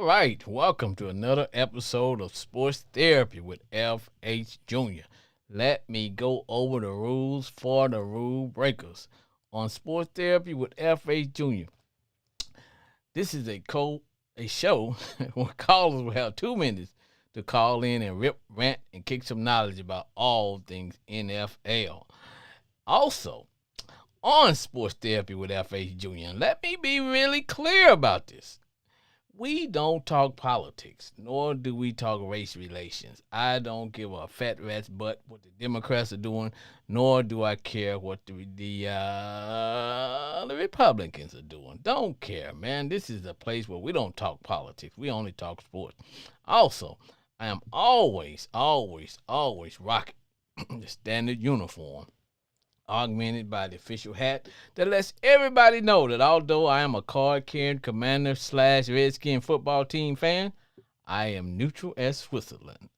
right, welcome to another episode of Sports Therapy with F.H. Jr. Let me go over the rules for the rule breakers. On Sports Therapy with F.H. Jr., this is a show where callers will have 2 minutes to call in and rip, rant, and kick some knowledge about all things NFL. Also, on Sports Therapy with F.H. Jr., and let me be really clear about this. We don't talk politics, nor do we talk race relations. I don't give a fat rat's butt what the Democrats are doing, nor do I care what the Republicans are doing. Don't care, man. This is a place where we don't talk politics. We only talk sports. Also, I am always rocking the standard uniform, augmented by the official hat that lets everybody know that although I am a card-carrying Commander/Redskin football team fan, I am neutral as Switzerland.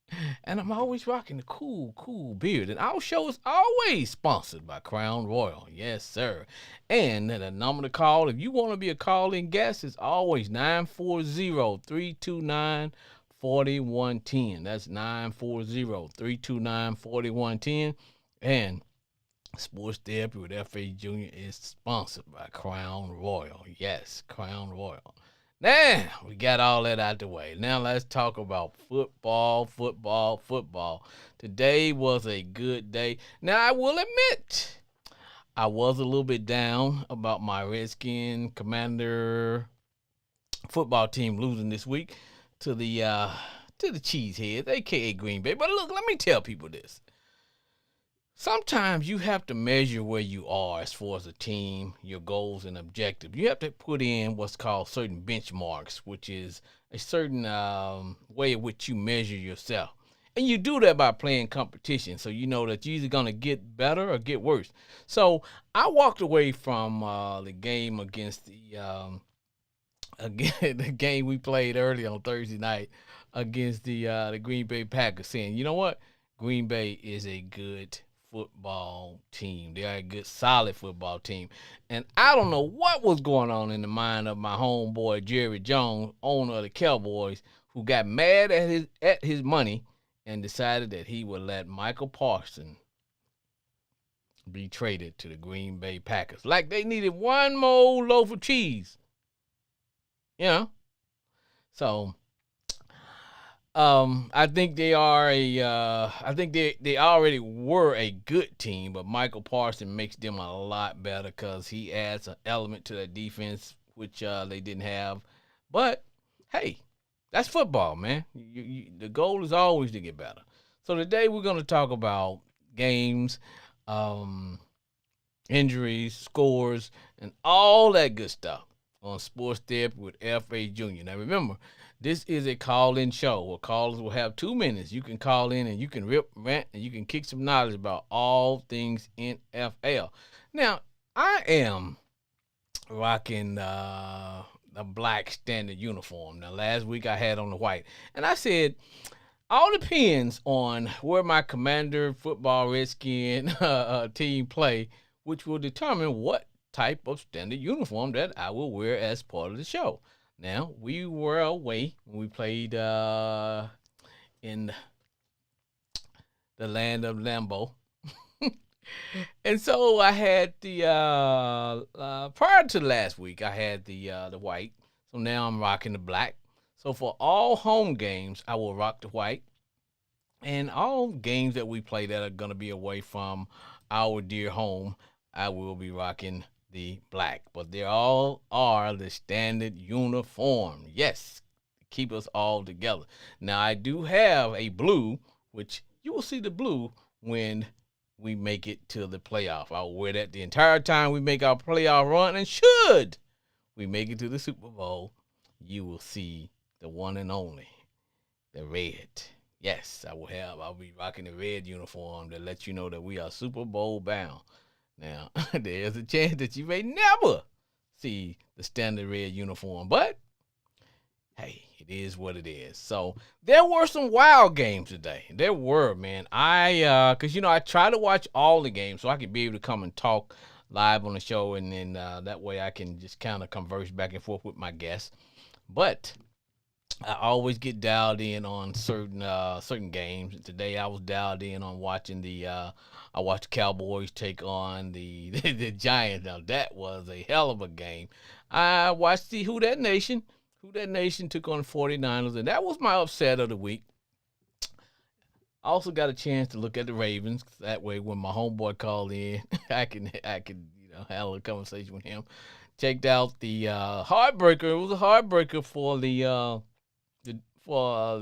And I'm always rocking the cool beard. And our show is always sponsored by Crown Royal. Yes, sir. And the number to call, if you want to be a call-in guest, is always 940-329-4110. That's 940-329-4110. And Sports Therapy with F.A. Jr. is sponsored by Crown Royal. Yes, Crown Royal. Now, we got all that out the way. Now, let's talk about football. Today was a good day. Now, I will admit, I was a little bit down about my Redskin Commander football team losing this week to the Cheeseheads, a.k.a. Green Bay. But look, let me tell people this. Sometimes you have to measure where you are as far as a team, your goals and objectives. You have to put in what's called certain benchmarks, which is a certain way in which you measure yourself. And you do that by playing competition, so you know that you're either going to get better or get worse. So I walked away from the game against the game we played early on Thursday night against the Green Bay Packers, saying, you know what? Green Bay is a good football team. They are a good, solid football team. And I don't know what was going on in the mind of my homeboy Jerry Jones, owner of the Cowboys, who got mad at his money and decided that he would let Michael Parsons be traded to the Green Bay Packers. Like they needed one more loaf of cheese. You know? So I think they are I think they already were a good team, but Michael Parsons makes them a lot better because he adds an element to that defense which they didn't have. But hey, that's football, man. The goal is always to get better. So today we're going to talk about games, injuries, scores, and all that good stuff on Sports Therapy with F.A. Jr. Now remember, this is a call-in show where callers will have 2 minutes. You can call in and you can rip, rant, and you can kick some knowledge about all things NFL. Now, I am rocking the black standard uniform. Now, last week I had on the white. And I said, all depends on where my Commander football Redskin team play, which will determine what type of standard uniform that I will wear as part of the show. Now, we were away when we played in the land of Lambeau. And so I had the, prior to last week, I had the white. So now I'm rocking the black. So for all home games, I will rock the white. And all games that we play that are going to be away from our dear home, I will be rocking the black, but they all are the standard uniform. Yes, keep us all together. Now I do have a blue, which you will see the blue when we make it to the playoff. I'll wear that the entire time we make our playoff run, and should we make it to the Super Bowl, you will see the one and only, the red. Yes, I'll be rocking the red uniform to let you know that we are Super Bowl bound. Now, there's a chance that you may never see the standard red uniform, but hey, it is what it is. So there were some wild games today. There were, man. Cause I try to watch all the games so I can be able to come and talk live on the show, and then that way I can just kind of converse back and forth with my guests. But I always get dialed in on certain games. Today I was dialed in on watching I watched the Cowboys take on the the Giants. Now that was a hell of a game. I watched the Who That Nation. Who That Nation took on the 49ers, and that was my upset of the week. I also got a chance to look at the Ravens. That way, when my homeboy called in, I can have a conversation with him. Checked out the heartbreaker. It was a heartbreaker for the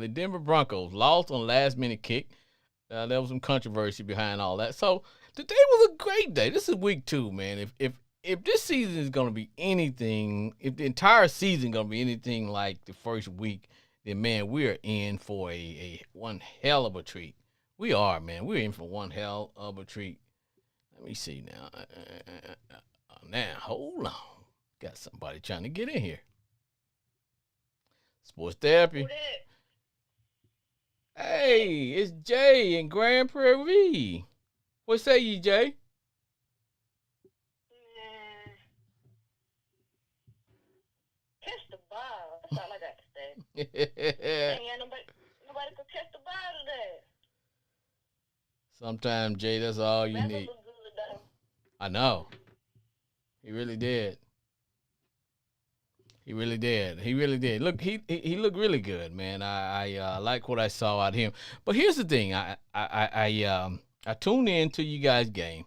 Denver Broncos. Lost on last minute kick. There was some controversy behind all that. So today was a great day. This is week 2, man. If this season is gonna be anything, if the entire season gonna be anything like the first week, then man, we are in for a one hell of a treat. We are, man. We're in for one hell of a treat. Let me see now. Now, hold on. Got somebody trying to get in here. Sports therapy. Hey, it's Jay in Grand Prairie. What say you, Jay? Man, catch the ball. That's all I got to say. Ain't got nobody could catch the ball today. Sometimes, Jay, that's all you Remember need. look good though. I know. He really did. He really did. He really did. Look, he looked really good, man. I like what I saw out of him. But here's the thing. I tuned in to you guys' game,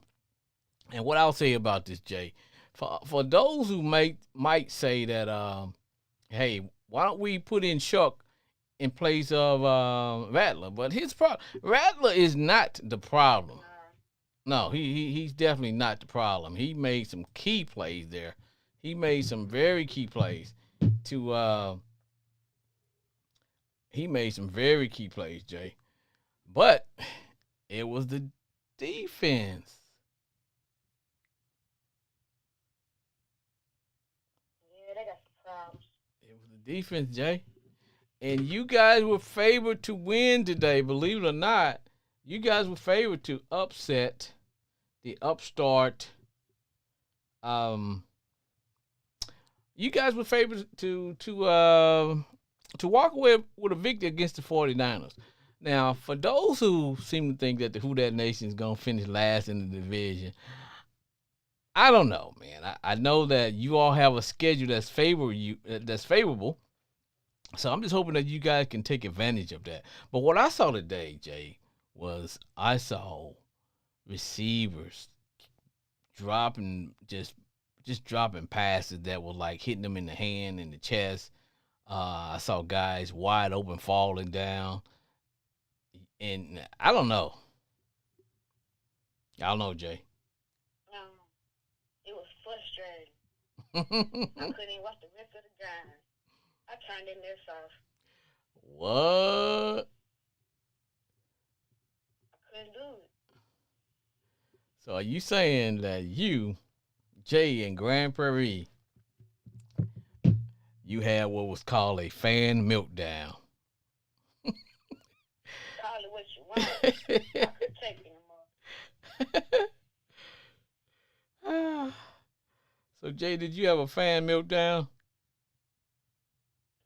and what I'll say about this, Jay, for those who might say that, hey, why don't we put in Shuck in place of Rattler? But his problem, Rattler is not the problem. No, he's definitely not the problem. He made some key plays there. He made some very key plays to he made some very key plays, Jay. But it was the defense. Yeah, they got some problems. It was the defense, Jay. And you guys were favored to win today, believe it or not. You guys were favored to upset the upstart um you guys were favored to walk away with a victory against the 49ers. Now, for those who seem to think that the Who That Nation is going to finish last in the division, I don't know, man. I know that you all have a schedule that's favorable. So I'm just hoping that you guys can take advantage of that. But what I saw today, Jay, was I saw receivers dropping just dropping passes that were like hitting them in the hand and the chest. I saw guys wide open falling down, and I don't know. I don't know, Jay. Um, it was frustrating. I couldn't even watch the rest of the game. I turned in this off. What? I couldn't do it. So are you saying that you, Jay, in Grand Prairie, you had what was called a fan meltdown? Call it what you want. I couldn't take it anymore. So Jay, did you have a fan meltdown?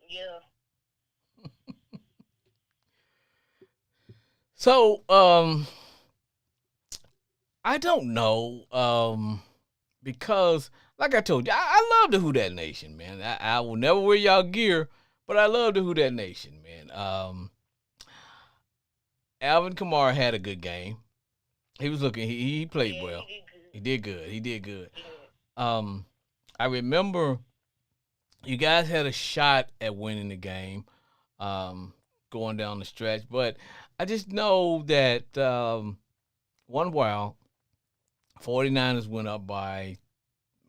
Yeah. So I don't know because like I told you, I love the Who That Nation, man. I will never wear y'all gear, but I love the Who That Nation, man. Alvin Kamara had a good game. He was looking. He played Yeah, well. he did good. He did good. He did good. Yeah. Um, I remember you guys had a shot at winning the game, going down the stretch, but I just know that one while 49ers went up by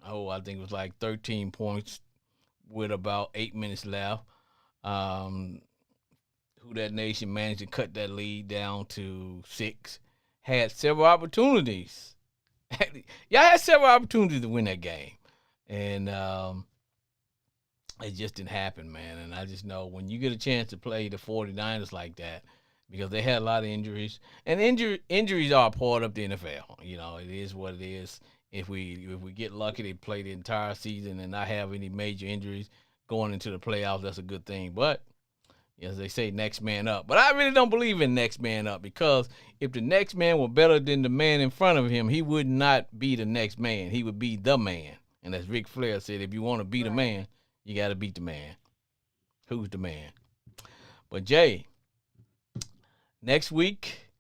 I think it was like 13 points with about 8 minutes left. Um, Who That Nation managed to cut that lead down to 6. Had several opportunities. Y'all had several opportunities to win that game, and it just didn't happen, man. And I just know when you get a chance to play the 49ers like that, because they had a lot of injuries, and injuries are a part of the NFL. You know, it is what it is. If we get lucky, they play the entire season and not have any major injuries going into the playoffs. That's a good thing. But As they say, next man up. But I really don't believe in next man up, because if the next man were better than the man in front of him, he would not be the next man. He would be the man. And as Ric Flair said, if you want to beat a Right. man, you got to beat the man. Who's the man? But Jay, next week,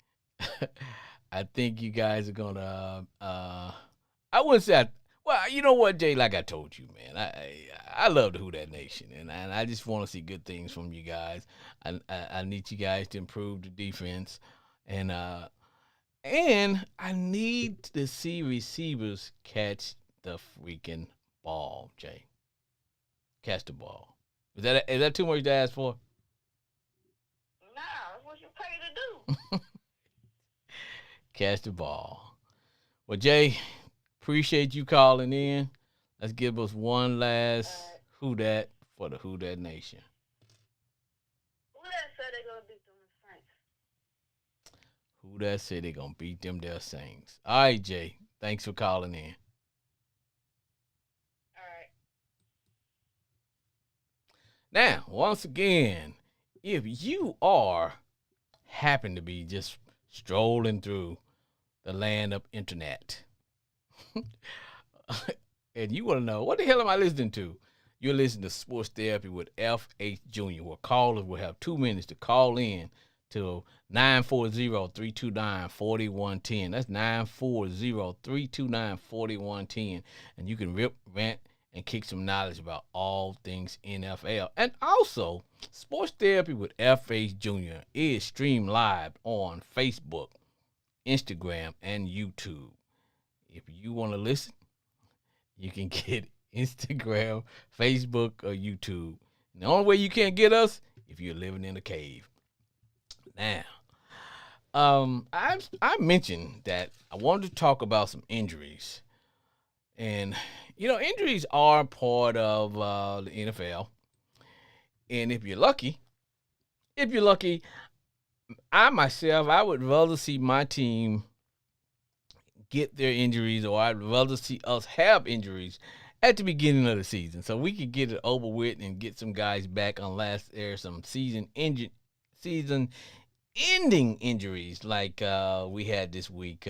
I think you guys are gonna. I wouldn't say. Well, you know what, Jay? Like I told you, man, I love the Who That Nation, and I just want to see good things from you guys. I need you guys to improve the defense, and I need to see receivers catch the freaking ball, Jay. Catch the ball. Is that too much to ask for? Nah, that's what you pay to do. Catch the ball. Well, Jay, appreciate you calling in. Let's give us one last Alright. Who Dat for the Who Dat Nation. Who that said they gonna beat them Saints? Who Dat said they gonna beat them their Saints. All right, Jay. Thanks for calling in. Alright. Now, once again, if you happen to be just strolling through the land of internet, and you want to know, what the hell am I listening to? You're listening to Sports Therapy with F.H. Jr., where callers will have 2 minutes to call in to 940-329-4110. That's 940-329-4110. And you can rip, rant, and kick some knowledge about all things NFL. And also, Sports Therapy with F.H. Jr. is streamed live on Facebook, Instagram, and YouTube. If you want to listen, you can get Instagram, Facebook, or YouTube. And the only way you can't get us, if you're living in a cave. Now, I mentioned that I wanted to talk about some injuries. And, injuries are part of the NFL. And if you're lucky, I would rather see my team get their injuries, or I'd rather see us have injuries at the beginning of the season, so we could get it over with and get some guys back, unless there's some season-ending injuries like we had this week.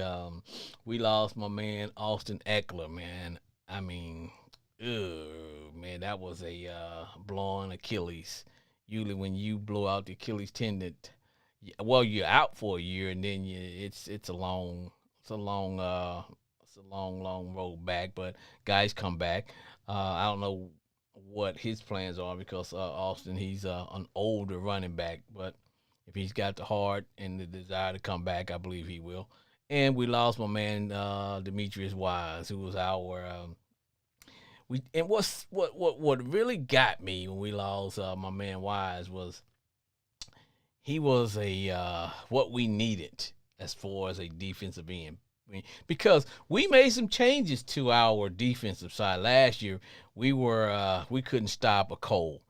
We lost my man Austin Eckler, man. I mean, man, that was a blown Achilles. Usually, when you blow out the Achilles tendon, well, you're out for a year, and then it's a long road back. But guys come back. I don't know what his plans are, because Austin, he's an older running back, but if he's got the heart and the desire to come back, I believe he will. And we lost my man Demetrius Wise, who was our what really got me when we lost my man Wise was he was a what we needed as far as a defensive end. Because we made some changes to our defensive side last year. We couldn't stop a Cole.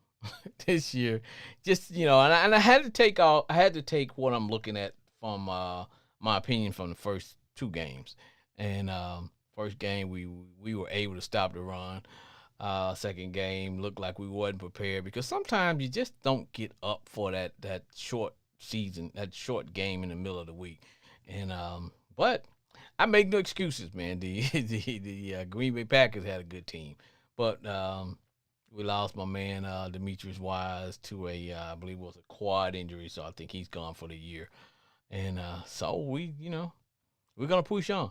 This year, just and I had to take what I'm looking at from my opinion from the first two games. And first game we were able to stop the run. Second game looked like we wasn't prepared, because sometimes you just don't get up for that short season, that short game in the middle of the week. And but I make no excuses, man. The Green Bay Packers had a good team, but we lost my man Demetrius Wise to I believe it was a quad injury, so I think he's gone for the year. And so we're gonna push on.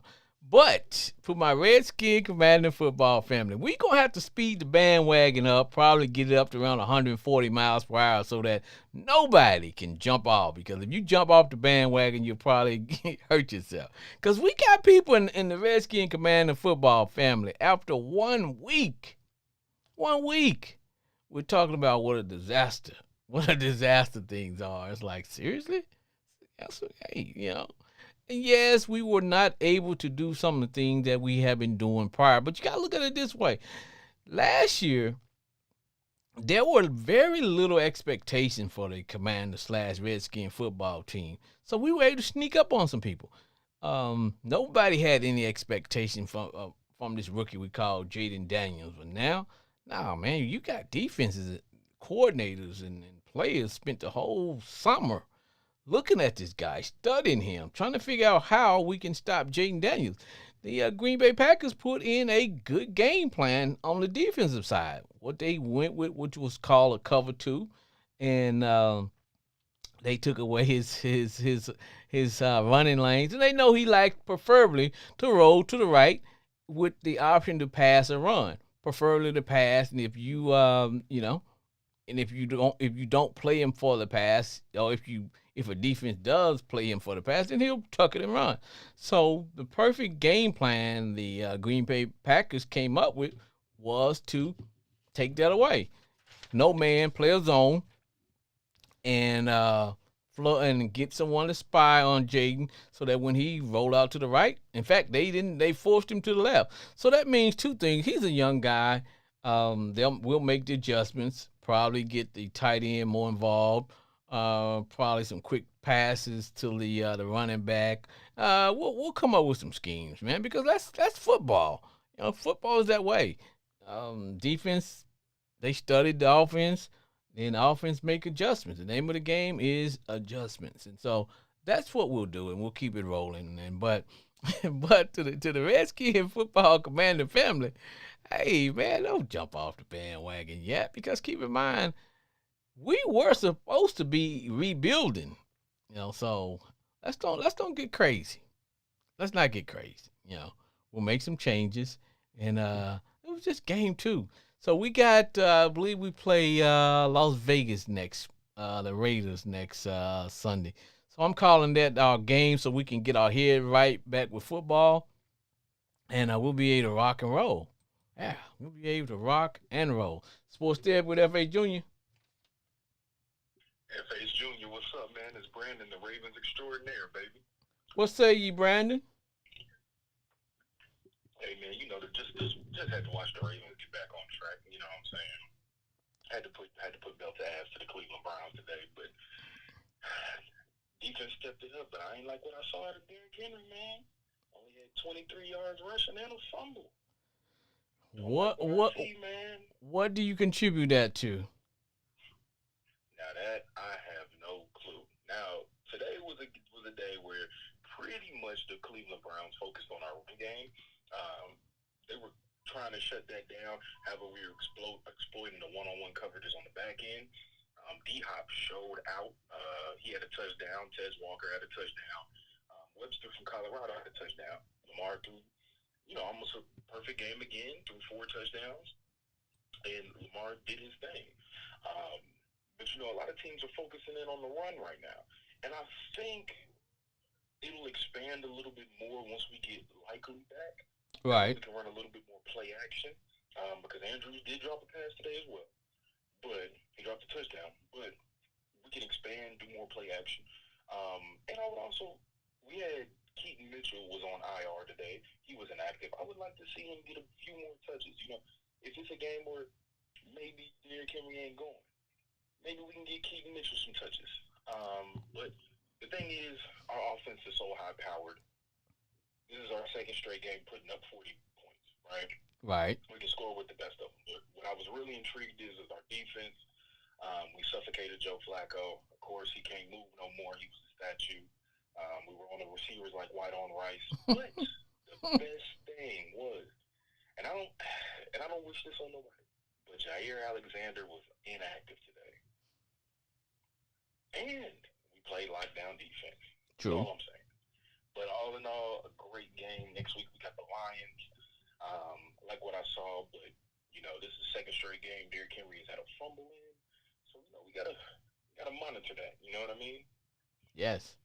But for my Redskin Commander football family, we're going to have to speed the bandwagon up, probably get it up to around 140 miles per hour, so that nobody can jump off. Because if you jump off the bandwagon, you'll probably hurt yourself. Because we got people in the Redskin Commander football family, after 1 week, we're talking about what a disaster things are. It's like, seriously? That's okay, And yes, we were not able to do some of the things that we have been doing prior, but you got to look at it this way. Last year, there were very little expectation for the Commander/Redskin football team, so we were able to sneak up on some people. Nobody had any expectation from this rookie we call Jaden Daniels, but now, man, you got defenses, coordinators, and players spent the whole summer looking at this guy, studying him, trying to figure out how we can stop Jaden Daniels. The Green Bay Packers put in a good game plan on the defensive side. What they went with, which was called a cover two, and they took away his running lanes, and they know he likes preferably to roll to the right with the option to pass or run, preferably to pass. And if you and if you don't play him for the pass, or if a defense does play him for the pass, then he'll tuck it and run. So the perfect game plan the Green Bay Packers came up with was to take that away. No man, play a zone, and and get someone to spy on Jaden so that when he roll out to the right, in fact, they didn't. They forced him to the left. So that means two things. He's a young guy. We'll make the adjustments. Probably get the tight end more involved. Probably some quick passes to the running back. We'll come up with some schemes, man, because that's football. Football is that way. Defense, they studied the offense, then the offense make adjustments. The name of the game is adjustments, and so that's what we'll do, and we'll keep it rolling. And but but to the Redskin football commander family, hey man, don't jump off the bandwagon yet, because keep in mind we were supposed to be rebuilding. So let's don't get crazy. Let's not get crazy. We'll make some changes, and it was just game two. So we got, I believe we play Las Vegas next, the Raiders next Sunday. So I'm calling that our game so we can get our head right back with football, and we'll be able to rock and roll. Yeah, we'll be able to rock and roll. Sports Dev with FA Junior. FH Jr., what's up, man? It's Brandon, the Ravens extraordinaire, baby. What say you, Brandon? Hey, man, just had to watch the Ravens get back on track. You know what I'm saying? Had to put belt to ass to the Cleveland Browns today, but defense stepped it up. But I ain't like what I saw out of Derrick Henry, man. Only had 23 yards rushing and a fumble. Man? What do you contribute that to? Now that I have no clue. Now today was a day where pretty much the Cleveland Browns focused on our run game. They were trying to shut that down. However, we were exploiting the one-on-one coverages on the back end. D-Hop showed out. He had a touchdown. Tez Walker had a touchdown. Webster from Colorado had a touchdown. Lamar threw, almost a perfect game again, threw 4 touchdowns. And Lamar did his thing. But, a lot of teams are focusing in on the run right now. And I think it'll expand a little bit more once we get Likely back. Right. We can run a little bit more play action because Andrews did drop a pass today as well. But he dropped a touchdown. But we can expand, do more play action. And I would also, we had Keaton Mitchell was on IR today. He was inactive. I would like to see him get a few more touches. If it's a game where maybe Derrick Henry ain't going, maybe we can get Keaton Mitchell some touches. But the thing is, our offense is so high-powered. This is our second straight game putting up 40 points, right? Right. We can score with the best of them. But what I was really intrigued is our defense. We suffocated Joe Flacco. Of course, he can't move no more. He was a statue. We were on the receivers like white on rice. But the best thing was, and I don't wish this on nobody, but Jair Alexander was inactive today. And we played lockdown defense. True. That's all I'm saying. But all in all, a great game. Next week we got the Lions. Like what I saw, but this is the second straight game Derrick Henry has had a fumble in. So we gotta monitor that. You know what I mean? Yes.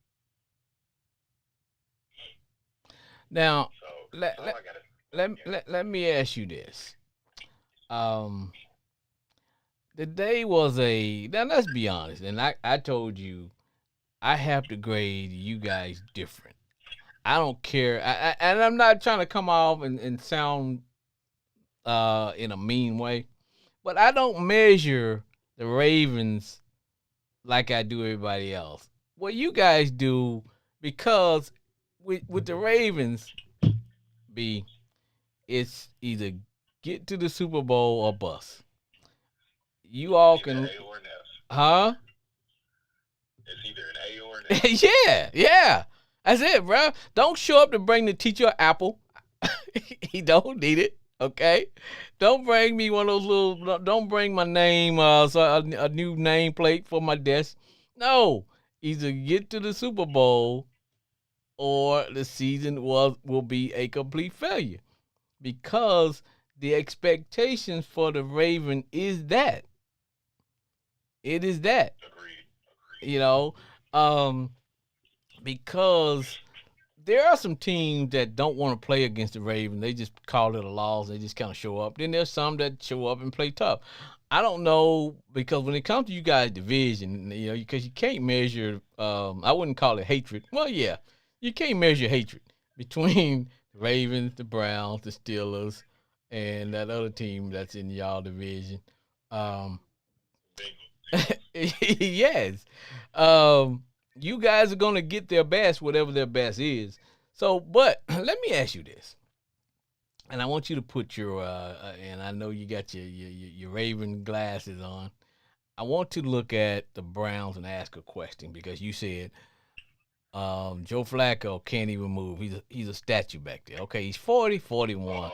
Now, So let me ask you this. The day was now let's be honest, and I told you I have to grade you guys different. I don't care, and I'm not trying to come off and sound in a mean way, but I don't measure the Ravens like I do everybody else. What you guys do, because with the Ravens, it's either get to the Super Bowl or bust. You all can Huh? It's either an A or an A. Yeah, yeah. That's it, bro. Don't show up to bring the teacher an apple. He don't need it. Okay. Don't bring me one of those little. Don't bring my name. A new nameplate for my desk. No. Either get to the Super Bowl or the season will be a complete failure because the expectations for the Raven is that it is that Agreed. Agreed. you know um because there are some teams that don't want to play against the Ravens. They just call it a loss. They just kind of show up. Then there's some that show up and play tough. I don't know because when it comes to you guys' division, because you can't measure. I wouldn't call it hatred. Well, yeah, you can't measure hatred between the Ravens, the Browns, the Steelers, and that other team that's in y'all division. Um, yes. Um, you guys are gonna get their best, whatever their best is. So, but let me ask you this, and I want you to put your and I know you got your Raven glasses on. I want to look at the Browns and ask a question because you said Joe Flacco can't even move. He's a statue back there. Okay, he's 40, 41. Oh man,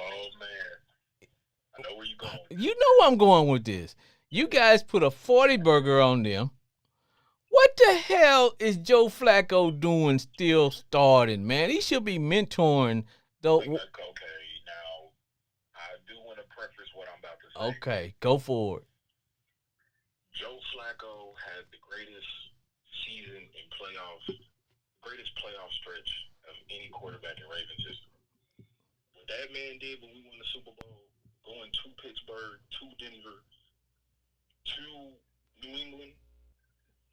I know where you're going with You this. know where I'm going with this. You guys put a 40 burger on them. What the hell is Joe Flacco doing still starting, man? He should be mentoring the. Okay, now I do want to preface what I'm about to say. Okay, go for it. Joe Flacco had the greatest season in playoffs, greatest playoff stretch of any quarterback in Ravens history. What that man did when we won the Super Bowl, going to Pittsburgh, to Denver, to New England,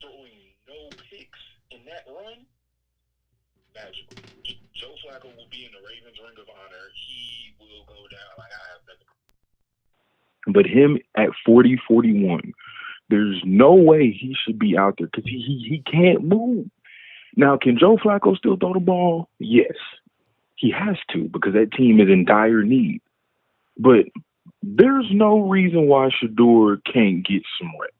throwing no picks in that run, magical. Joe Flacco will be in the Ravens Ring of Honor. He will go down like I have never. But him at 40, 41, there's no way he should be out there because he can't move. Now, can Joe Flacco still throw the ball? Yes, he has to because that team is in dire need. But there's no reason why Shador can't get some reps.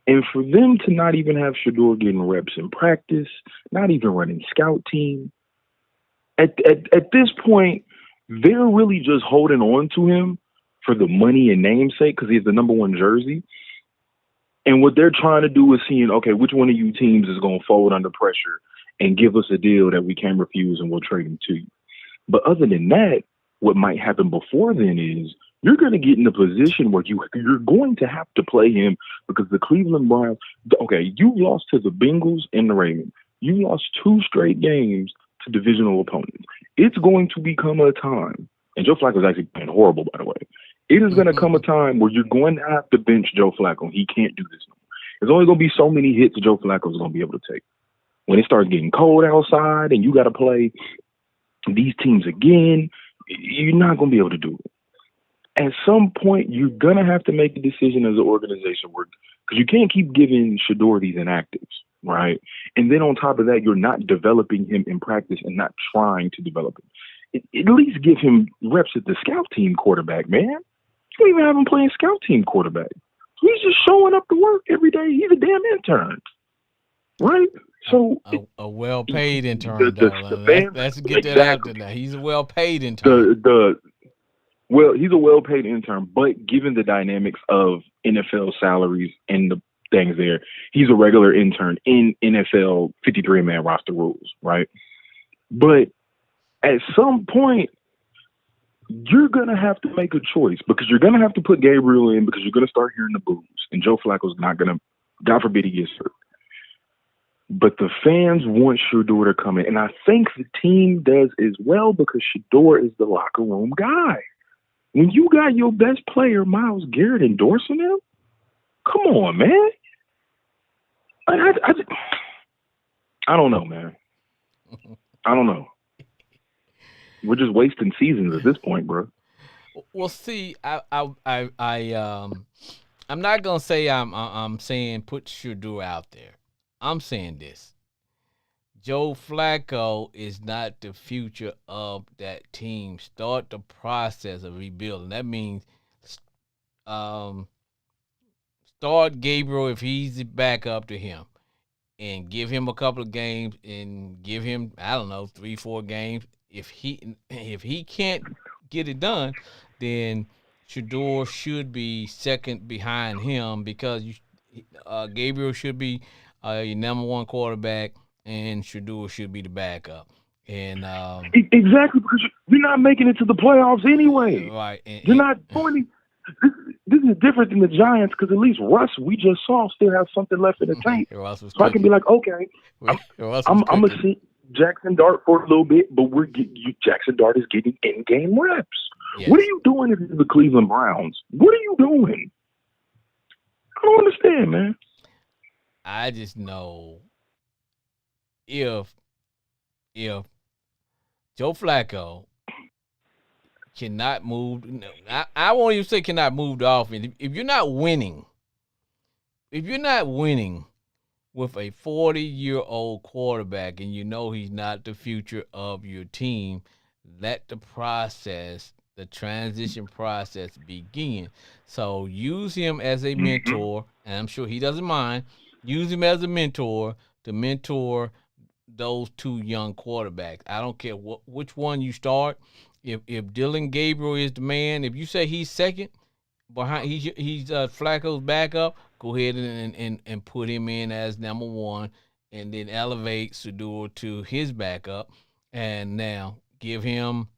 And for them to not even have Shador getting reps in practice, not even running scout team, at this point, they're really just holding on to him for the money and namesake because he's the number one jersey. And what they're trying to do is seeing, okay, which one of you teams is going to fold under pressure and give us a deal that we can't refuse and we'll trade him to you. But other than that, what might happen before then is you're going to get in a position where you're going to have to play him because the Cleveland Browns, okay, you lost to the Bengals and the Ravens. You lost 2 straight games to divisional opponents. It's going to become a time, and Joe Flacco is actually playing horrible, by the way. It is going to come a time where you're going to have to bench Joe Flacco. He can't do this no more. There's only going to be so many hits Joe Flacco is going to be able to take. When it starts getting cold outside and you got to play these teams again, you're not going to be able to do it. At some point, you're going to have to make a decision as an organization because you can't keep giving Shador these inactives, right? And then on top of that, you're not developing him in practice and not trying to develop him. At least give him reps at the scout team quarterback, man. You don't even have him playing scout team quarterback. So he's just showing up to work every day. He's a damn intern, right? So a well-paid intern, let's get that out there. Now. He's a well-paid intern. He's a well-paid intern, but given the dynamics of NFL salaries and the things there, he's a regular intern in NFL 53-man roster rules, right? But at some point, you're going to have to make a choice because you're going to have to put Gabriel in because you're going to start hearing the boos, and Joe Flacco's not going to, God forbid he gets hurt. But the fans want Shador to come in, and I think the team does as well because Shador is the locker room guy. When you got your best player, Myles Garrett, endorsing him, come on, man. I don't know, man. I don't know. We're just wasting seasons at this point, bro. Well, see, I'm not gonna say I'm saying put Shador out there. I'm saying this. Joe Flacco is not the future of that team. Start the process of rebuilding. That means start start Gabriel if he's the backup to him, and give him a couple of games, and give him, I don't know, 3-4 games. If he can't get it done, then Shador should be second behind him, because Gabriel should be your number one quarterback, and Shador should be the backup. And exactly, because you're not making it to the playoffs anyway. right, You're not going. This is different than the Giants, because at least Russ, we just saw, still have something left in the tank. So I can be like, okay, I'm gonna sit Jackson Dart for a little bit, but Jackson Dart is getting in-game reps. Yes. What are you doing if you're the Cleveland Browns? What are you doing? I don't understand, man. I just know if Joe Flacco cannot move, I won't even say cannot move the offense. If you're not winning with a 40-year-old quarterback, and you know he's not the future of your team, let the transition process begin. So use him as a mentor, and I'm sure he doesn't mind. Use him as a mentor to mentor those two young quarterbacks. I don't care which one you start. If Dylan Gabriel is the man, if you say he's second behind, he's Flacco's backup, go ahead and put him in as number one, and then elevate Shador to his backup, and now give him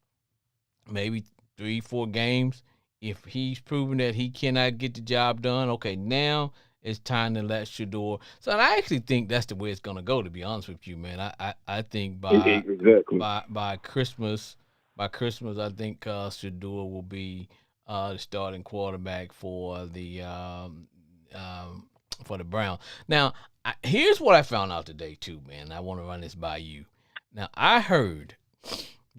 maybe 3-4 games. If he's proven that he cannot get the job done, okay, now it's time to let Shador. So I actually think that's the way it's going to go, to be honest with you, man. I think by Christmas, I think Shador will be the starting quarterback for the Browns. Now, here's what I found out today too, man. I want to run this by you. Now, I heard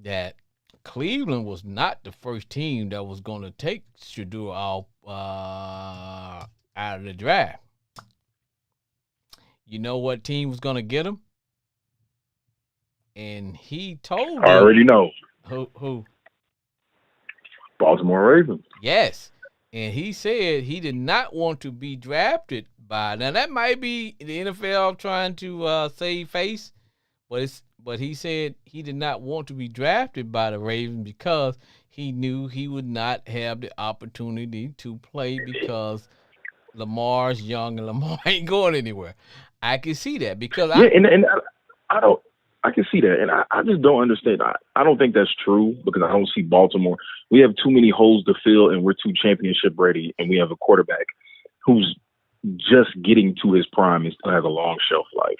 that Cleveland was not the first team that was going to take Shador off out of the draft. You know what team was going to get him? And he told I already know. Who? Baltimore Ravens. Yes. And he said he did not want to be drafted by. Now, that might be the NFL trying to save face, but he said he did not want to be drafted by the Ravens because he knew he would not have the opportunity to play because Lamar's young and Lamar ain't going anywhere. I can see that because I can see that, and I just don't understand. I don't think that's true because I don't see Baltimore. We have too many holes to fill, and we're too championship ready, and we have a quarterback who's just getting to his prime and still has a long shelf life.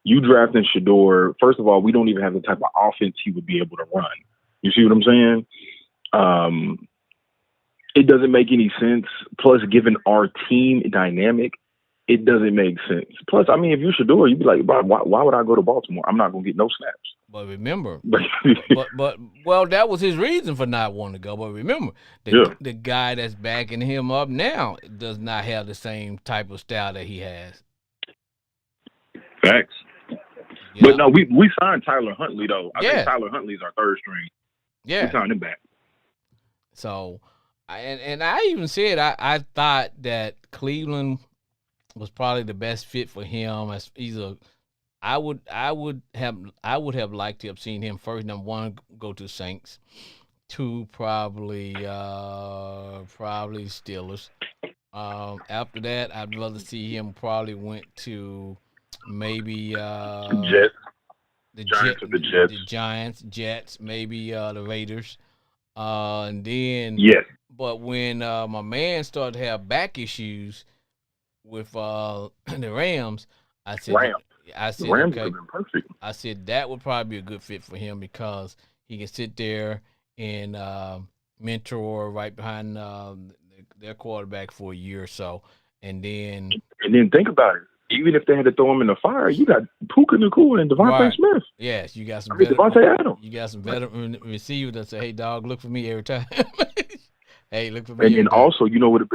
You drafting Shador, first of all, we don't even have the type of offense he would be able to run. You see what I'm saying? It doesn't make any sense. Plus, given our team dynamic, it doesn't make sense. Plus, I mean, if you're Shador, you'd be like, why would I go to Baltimore? I'm not going to get no snaps. But remember, well, that was his reason for not wanting to go. But remember, the guy that's backing him up now does not have the same type of style that he has. Facts. Yeah. But no, we signed Tyler Huntley, though. I think Tyler Huntley is our third string. Yeah. We signed him back. So, and I even said I thought that Cleveland was probably the best fit for him. As I would have liked to have seen him first. Number one, go to Saints. Two, probably Steelers. After that, I'd rather see him probably went to maybe Jets. The Giants, Jets, maybe the Raiders. And then but when my man started to have back issues with the Rams, I said the Rams would have been perfect. I said that would probably be a good fit for him because he can sit there and mentor right behind their quarterback for a year or so, and then think about it. Even if they had to throw him in the fire, you got Puka Nacua and Devontae Smith. Yes, you got some Devontae Adams. You got some veteran receivers that say, "Hey, dog, look for me every time." Hey, look for me. And also, you would have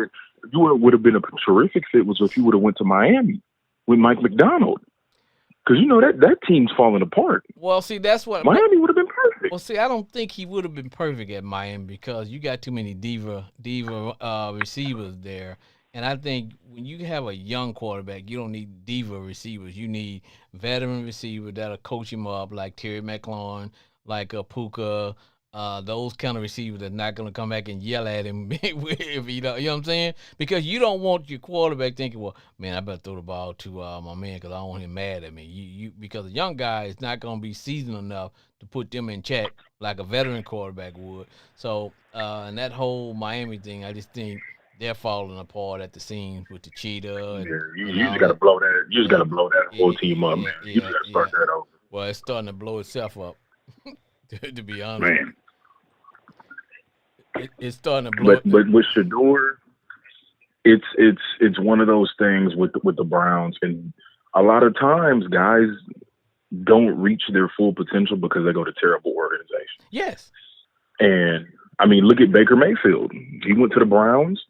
been a terrific fit was if you would have went to Miami with Mike McDonald, because that team's falling apart. Well, see, that's what Miami would have been perfect. Well, see, I don't think he would have been perfect at Miami because you got too many diva receivers there. And I think when you have a young quarterback, you don't need diva receivers. You need veteran receivers that'll coach him up, like Terry McLaurin, like Puka, those kind of receivers that's not going to come back and yell at him if he don't, you know what I'm saying? Because you don't want your quarterback thinking, well, man, I better throw the ball to my man because I don't want him mad at me. Because a young guy is not going to be seasoned enough to put them in check like a veteran quarterback would. So, and that whole Miami thing, I just think they're falling apart at the seams with the cheetah Yeah, and you just all gotta that. blow that. You just Yeah, gotta blow that whole yeah, team up, man. yeah, You just yeah, gotta start yeah. that over, Well, it's starting to blow itself up. To be honest, man. it's starting to blow. But with Shador, it's one of those things with the Browns, and a lot of times guys don't reach their full potential because they go to terrible organizations. Yes. And I mean, look at Baker Mayfield. He went to the Browns,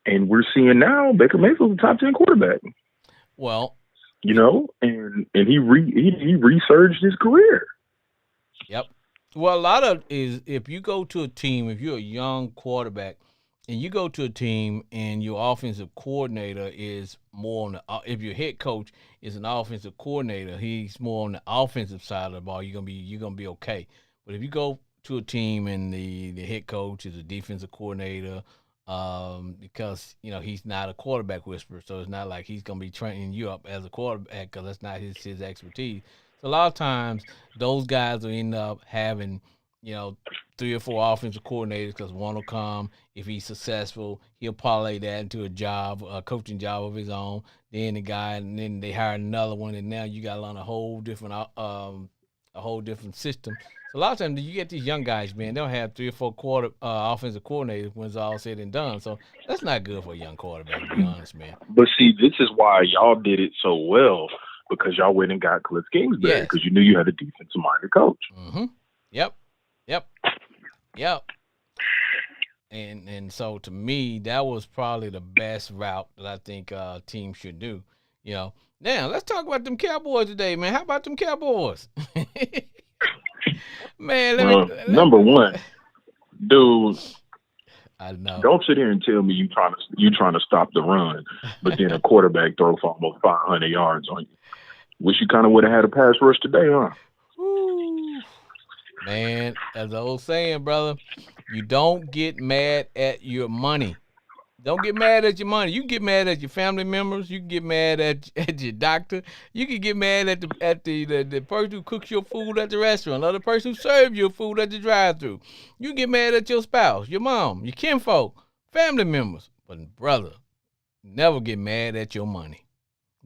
and we're seeing now Baker Mayfield's a top 10 quarterback. Well. And he resurged his career. Yep. Well, a lot of is if you go to a team, if you're a young quarterback, and you go to a team and your offensive coordinator is more on the if your head coach is an offensive coordinator, he's more on the offensive side of the ball. You're gonna be okay. But if you go to a team and the head coach is a defensive coordinator, because he's not a quarterback whisperer, so it's not like he's gonna be training you up as a quarterback because that's not his expertise. So a lot of times those guys will end up having you know 3 or 4 offensive coordinators because one will come if he's successful, he'll parlay that into a job, a coaching job of his own. Then the guy, and then they hire another one, and now you got to learn a whole different system. So a lot of times you get these young guys, man, they'll have 3 or 4 quarter offensive coordinators when it's all said and done. So that's not good for a young quarterback, to be honest, man. But see, this is why y'all did it so well, because y'all went and got Cliff Kingsbury Yes. because you knew you had a defensive-minded coach. Mm-hmm. Yep. Yep. Yep. And so to me, that was probably the best route that I think teams should do. Now let's talk about them Cowboys today, man. How about them Cowboys? Man, Number one, dude, I know. don't sit here and tell me you trying to stop the run, but then a quarterback throw for almost 500 yards on you. Wish you kind of would have had a pass rush today, huh? Woo. Man, as the old saying, brother, you don't get mad at your money. Don't get mad at your money. You can get mad at your family members. You can get mad at your doctor. You can get mad at the person who cooks your food at the restaurant, or the person who serves your food at the drive-thru. You can get mad at your spouse, your mom, your kinfolk, family members. But brother, never get mad at your money.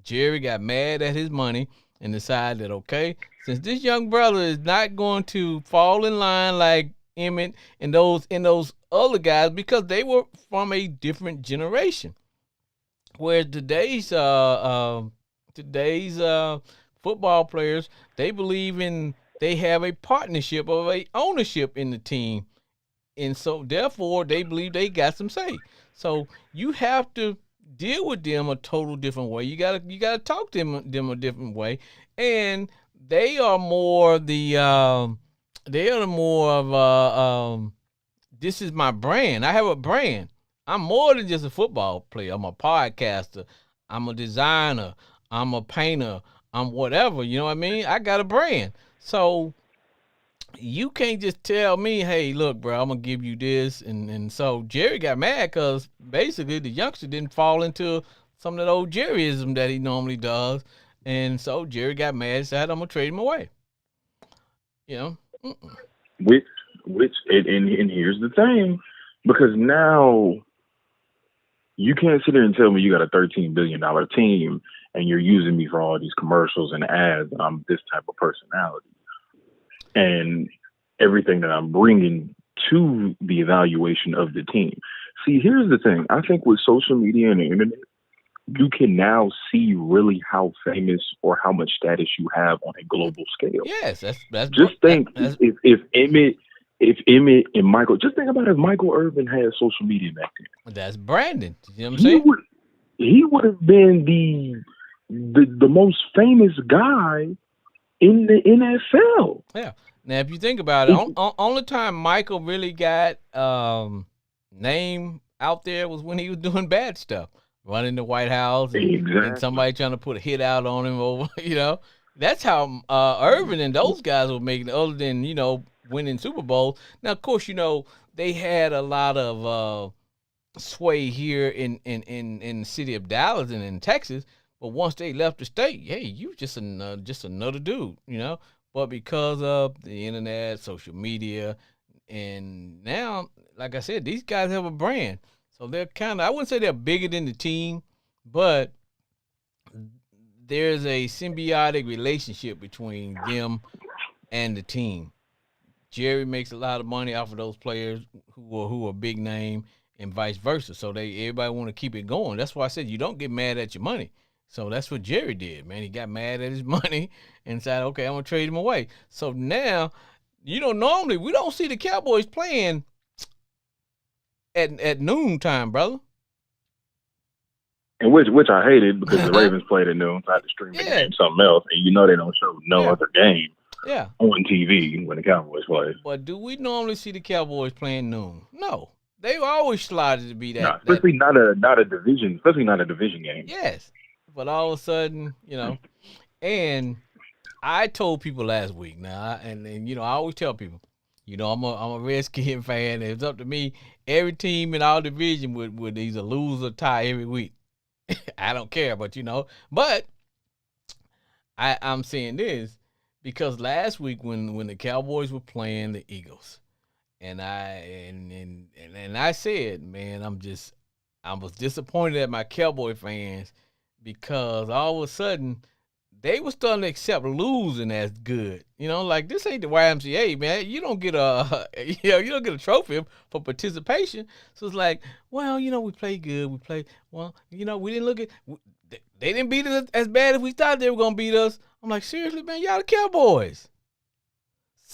Jerry got mad at his money and decided that, okay, since this young brother is not going to fall in line like Emmett and those other guys, because they were from a different generation. Whereas today's football players, they believe they have a partnership of a ownership in the team, and so therefore they believe they got some say. So you have to deal with them a total different way. You gotta talk to them a different way, and they are more of this is my brand. I have a brand. I'm more than just a football player. I'm a podcaster. I'm a designer. I'm a painter. I'm whatever. You know what I mean? I got a brand. So you can't just tell me, hey, look, bro, I'm going to give you this. And so Jerry got mad because basically the youngster didn't fall into some of that old Jerryism that he normally does. And so Jerry got mad and said, I'm going to trade him away. Mm-mm. And here's the thing, because now you can't sit there and tell me you got a $13 billion team and you're using me for all these commercials and ads, and I'm this type of personality. And everything that I'm bringing to the evaluation of the team. See, here's the thing. I think with social media and the internet, you can now see really how famous or how much status you have on a global scale. Yes, that's just think if Emmett and Michael, just think about if Michael Irvin had social media back then. That's Brandon. You know what I'm saying? He would have been the most famous guy in the NFL. Yeah. Now, if you think about it, only time Michael really got name out there was when he was doing bad stuff, running the White House and Exactly. somebody trying to put a hit out on him over. That's how Irvin and those guys were making. Other than winning Super Bowls. Now, of course, they had a lot of sway here in the city of Dallas and in Texas. But once they left the state, hey, you just another dude. But because of the internet, social media, and now, like I said, these guys have a brand. So they're I wouldn't say they're bigger than the team, but there's a symbiotic relationship between them and the team. Jerry makes a lot of money off of those players who are big name, and vice versa. So everybody want to keep it going. That's why I said you don't get mad at your money. So that's what Jerry did, man. He got mad at his money and said, "Okay, I'm gonna trade him away." So now, normally we don't see the Cowboys playing at noon time, brother. And which I hated because the Ravens played at noon, so I had to stream the game something else, and they don't show no other game on TV when the Cowboys play. But do we normally see the Cowboys playing noon? No. They've always slotted to be that. No, especially not a division, especially not a division game. Yes. But all of a sudden, and I told people last week now, and I always tell people, I'm a Redskin fan. It's up to me. Every team in our division would either lose or tie every week. I don't care, but but I'm saying this because last week when the Cowboys were playing the Eagles, and I said, man, I was disappointed at my Cowboy fans because all of a sudden they were starting to accept losing as good. Like this ain't the YMCA, man. You don't get you don't get a trophy for participation. So it's like, well, we played good. We played well. We didn't look at. They didn't beat us as bad as we thought they were gonna beat us. I'm like, seriously, man, y'all the Cowboys.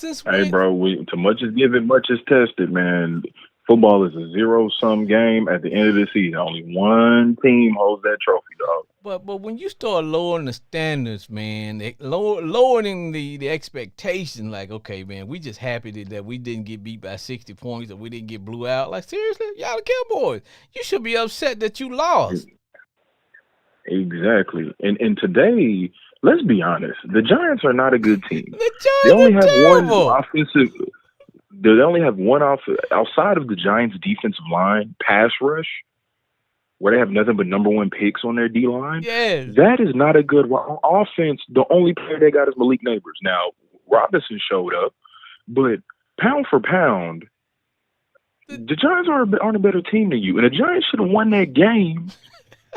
Hey, bro, too much is given, much is tested, man. Football is a zero-sum game. At the end of the season, only one team holds that trophy, dog. But when you start lowering the standards, man, lowering the expectation, like, okay, man, we just happy that we didn't get beat by 60 points or we didn't get blew out. Like, seriously? Y'all the Cowboys. You should be upset that you lost. Exactly. And today, let's be honest, the Giants are not a good team. The Giants They only have one outside of the Giants' defensive line pass rush, where they have nothing but number one picks on their D line. Yes. That is not a good offense. The only player they got is Malik Neighbors. Now, Robinson showed up, but pound for pound, the Giants aren't a better team than you. And the Giants should have won that game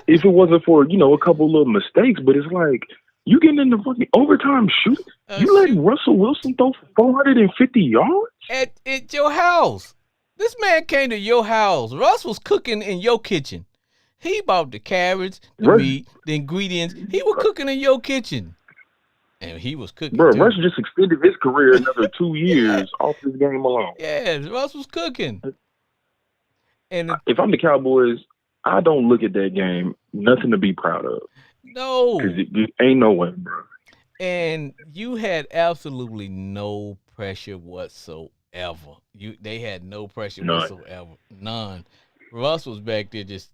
if it wasn't for, a couple little mistakes. But it's like, you getting in the fucking overtime shoot. You letting Russell Wilson throw 450 yards? At your house. This man came to your house. Russ was cooking in your kitchen. He bought the carrots, the meat, the ingredients. He was cooking in your kitchen. And he was cooking, bro, too. Russ just extended his career another 2 years off this game alone. Yes, Russ was cooking. And if I'm the Cowboys, I don't look at that game, nothing to be proud of. No. Because it ain't no way, bro. And you had absolutely no pressure whatsoever. They had no pressure whatsoever. None. Russ was back there just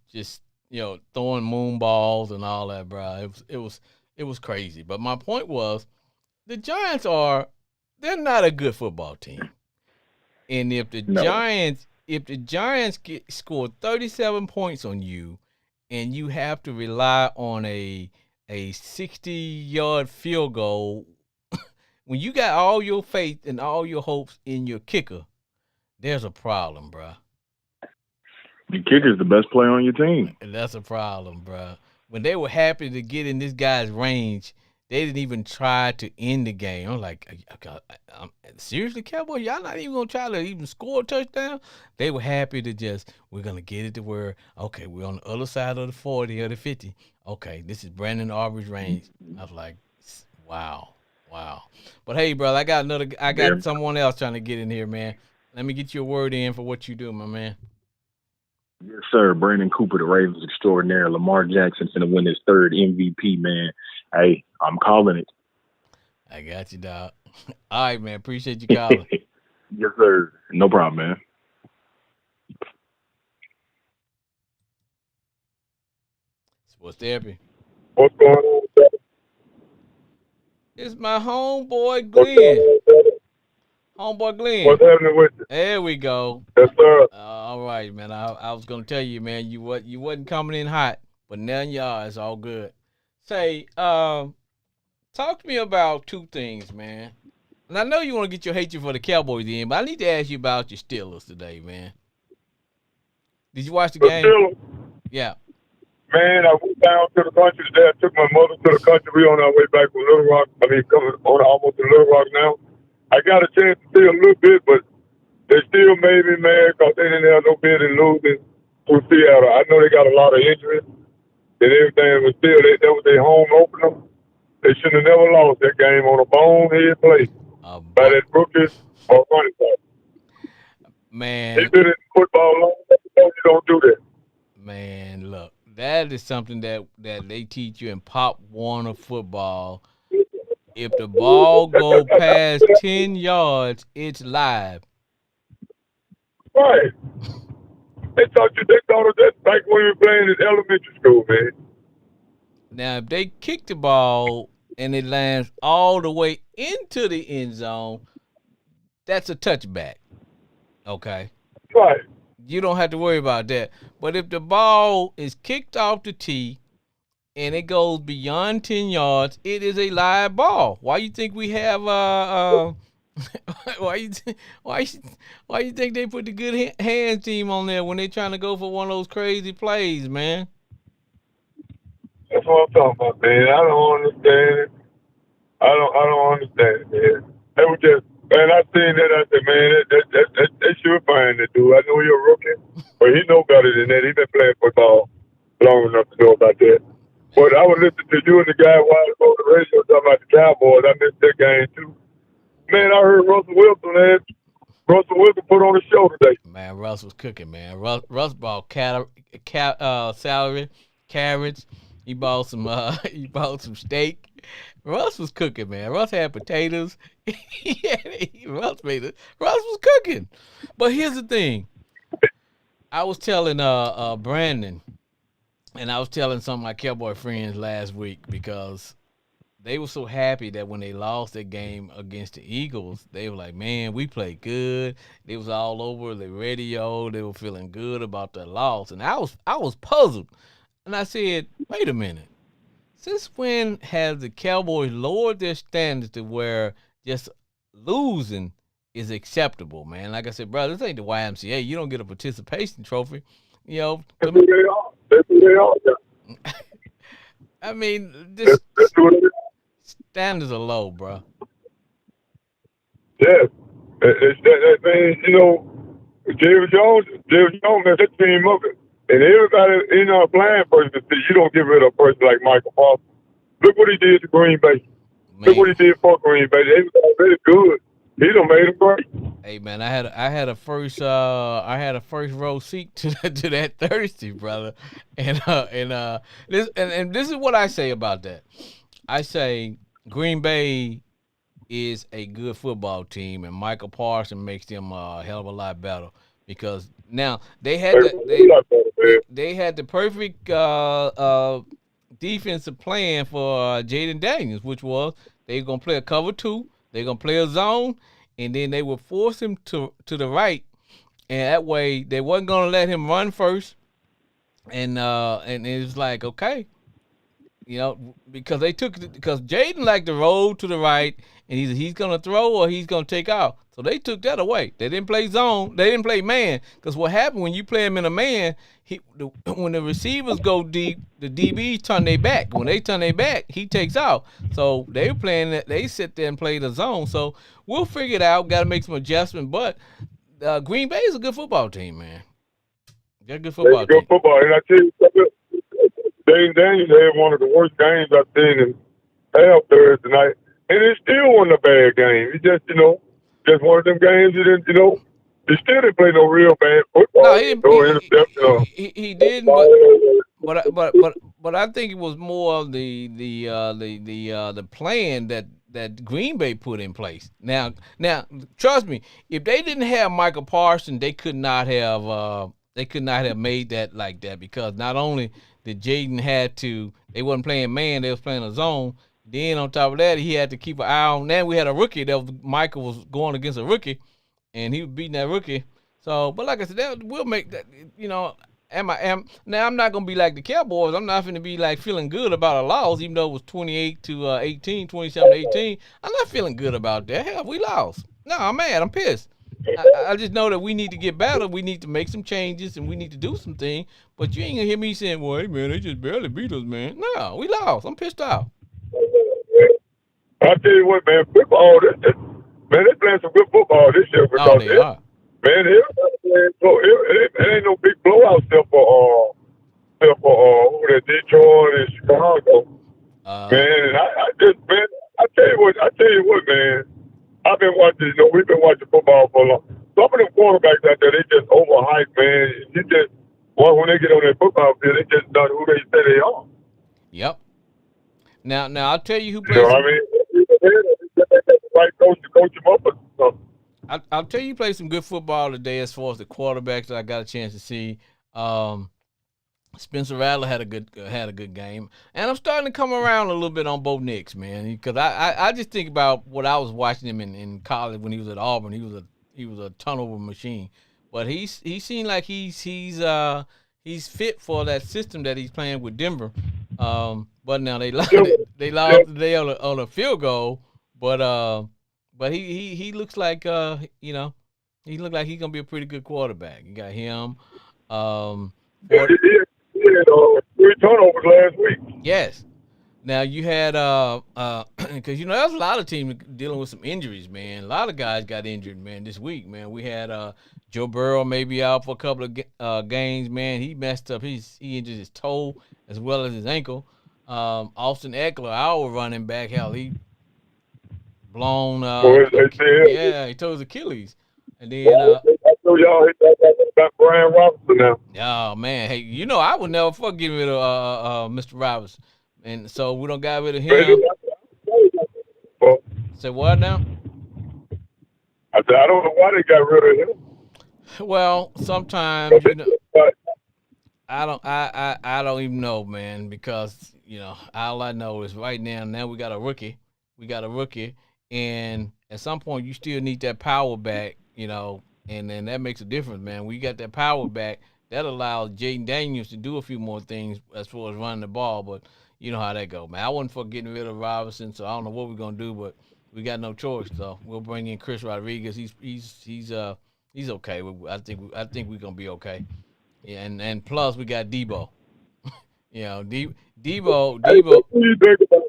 throwing moon balls and all that, bro. It was crazy. But my point was, the Giants they're not a good football team. And if the Giants score 37 points on you, and you have to rely on a 60-yard field goal, when you got all your faith and all your hopes in your kicker, there's a problem, bro. The kicker's the best player on your team. And that's a problem, bro. When they were happy to get in this guy's range, they didn't even try to end the game. I'm like, seriously, Cowboys, y'all not even going to try to even score a touchdown? They were happy to we're going to get it to where, okay, we're on the other side of the 40 or the 50. Okay, this is Brandon Aubrey's range. I was like, wow. But hey, bro, I got someone else trying to get in here, man. Let me get your word in for what you do, my man. Yes, sir. Brandon Cooper, the Ravens extraordinaire. Lamar Jackson's going to win his third MVP, man. Hey, I'm calling it. I got you, dog. All right, man. Appreciate you calling. Yes, sir. No problem, man. What's therapy? What's going on, brother? It's my homeboy What's going Glenn. on, brother? Homeboy What's Glenn. happening with you? There we go. Yes, sir. All right, man. I was gonna tell you, man, you wasn't coming in hot, but now you are. It's all good. Say, talk to me about two things, man. And I know you want to get your hatred for the Cowboys in, but I need to ask you about your Steelers today, man. Did you watch the The game? Steelers, Yeah. man, I went down to the country today. I took my mother to the country. We on our way back from Little Rock. I mean, coming on almost to Little Rock now. I got a chance to see a little bit, but they still made me mad because they didn't have no business losing to Seattle. I know they got a lot of injuries and everything, but still, that was their home opener. They should have never lost that game on a bonehead play by that rookie or running back. He Man, been in football long enough, you don't do that. man, look, that is something that they teach you in Pop Warner football. If the ball go past 10 yards, it's live. Right. They thought of that back when we were playing in elementary school, man. Now, if they kick the ball and it lands all the way into the end zone, that's a touchback. Okay. Right. You don't have to worry about that. But if the ball is kicked off the tee and it goes beyond 10 yards, it is a live ball. Why you think we have why you think they put the good hands team on there when they're trying to go for one of those crazy plays, man? That's what I'm talking about, man. I don't understand it. I don't understand it, man. They were just, man, I seen that. I said, man, they should find that dude. I know he's a rookie, but he know better than that. He been playing football long enough to know about that. But I was listening to you and the guy while ago on the radio talking about the Cowboys. I missed that game too. Man, I heard Russell Wilson put on a show today. Man, Russ was cooking, man. Russ bought celery, carrots. He bought some steak. Russ was cooking, man. Russ had potatoes. Russ was cooking. But here's the thing. I was telling Brandon, and I was telling some of my Cowboy friends last week because they were so happy that when they lost that game against the Eagles, they were like, man, we played good. It was all over the radio. They were feeling good about the loss. And I was puzzled. And I said, wait a minute. Since when has the Cowboys lowered their standards to where just losing is acceptable, man? Like I said, brother, this ain't the YMCA. You don't get a participation trophy. You know, That's who they are. That's who they are. Yeah. I mean, this That's who they are. standards are low, bro. Yes. It's that man, you know, Jerry Jones messed that team up. And everybody, you know, a blind person, you don't get rid of a person like Michael Parsons. Look what he did to Green Bay. Man. Look what he did for Green Bay. They was already good. He done made them great. Hey man, I had a first row seat to that Thursday, brother, and this is what I say about that. I say Green Bay is a good football team, and Michael Parsons makes them a hell of a lot better because now they had they had the perfect defensive plan for Jaden Daniels, which was they were gonna play a cover 2, they're gonna play a zone, and then they would force him to the right, and that way they wasn't gonna let him run first, and it was like okay, you know, because Jaden liked to roll to the right, and he's gonna throw or he's gonna take out. So they took that away. They didn't play zone. They didn't play man. Because what happened when you play him in a man, when the receivers go deep, the DBs turn their back. When they turn their back, he takes out. So they were playing that. They sit there and play the zone. So we'll figure it out. Got to make some adjustments. But Green Bay is a good football team, man. They're a good football team. Good football. And I tell you something, Daniels had one of the worst games I've seen in half Thursday night. And it still wasn't a bad game. He just, you know, just one of them games you didn't, you know, he still didn't play no real bad football. No, he didn't. But I think it was more of the plan that Green Bay put in place. Now, trust me, if they didn't have Michael Parsons, they could not have made that like that because not only that Jaden had to. They wasn't playing man; they was playing a zone. Then on top of that, he had to keep an eye on. Then we had a rookie that was, Michael was going against a rookie, and he was beating that rookie. So, but like I said, we'll make that. You know, now I'm not gonna be like the Cowboys. I'm not gonna be like feeling good about a loss, even though it was 28 to 18, 27 to 18. I'm not feeling good about that. Hell, we lost. No, I'm mad. I'm pissed. I just know that we need to get better. We need to make some changes, and we need to do some things. But you ain't gonna hear me saying, "Well, hey man, they just barely beat us, man." No, we lost. I'm pissed off. I tell you what, man, football, man, they playing some good football this year Oh, because they are. man, it ain't no big blowout except for who that Detroit and Chicago. Uh, Man, I just man, I tell you what, man. I've been watching, we've been watching football for a long. Some of them quarterbacks out there, they just overhyped, man. You just when they get on their football field, they just not who they say they are. yep. Now I'll tell you who You know plays what I some. mean? They got the right coach to coach them up or something. I'll tell you play some good football today as far as the quarterbacks that I got a chance to see. Um, Spencer Rattler had a good game, and I'm starting to come around a little bit on Bo Nix, man, because I just think about what I was watching him in college when he was at Auburn. He was a turnover machine, but he seemed like he's fit for that system that he's playing with Denver. But now they lost, Yeah, they yeah. lost today on a field goal, but he looks like he looked like he's gonna be a pretty good quarterback. You got him. Um, Yeah, for he had 3 turnovers last week. Yes. Now you had because there's a lot of teams dealing with some injuries, man. A lot of guys got injured, man, this week, man. We had Joe Burrow maybe out for a couple of games, man. He messed up. He injured his toe as well as his ankle. Austin Eckler, our running back, hell, he blown Well, they said, yeah, he tore his Achilles, and then I told y'all about Brian Robinson now. oh man, hey, I would never fuck getting rid of Mr. Robinson, and so we don't got rid of Man, him. well, Say what now? I said, I don't know why they got rid of him. Well, sometimes But but I don't even know, man, because all I know is right now we got a rookie, and at some point you still need that power back, and then that makes a difference, man. When you got that power back, that allows Jaden Daniels to do a few more things as far as running the ball, but you know how that go, man. I wasn't for getting rid of Robinson, so I don't know what we're gonna do, but we got no choice, so we'll bring in Chris Rodriguez. He's okay. I think we're gonna be okay. Yeah, and plus we got Debo. hey, Debo. what do you think about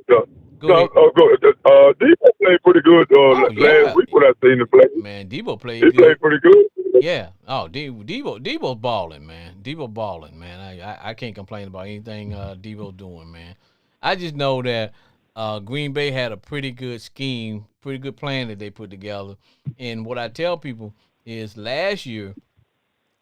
the Go ahead. Debo played pretty good Oh last yeah, week when I seen him play. man. Debo He played good. played pretty good. Yeah. Oh, Debo's balling, man. Debo balling, man. I can't complain about anything Debo's doing, man. I just know that Green Bay had a pretty good scheme, pretty good plan that they put together. And what I tell people is last year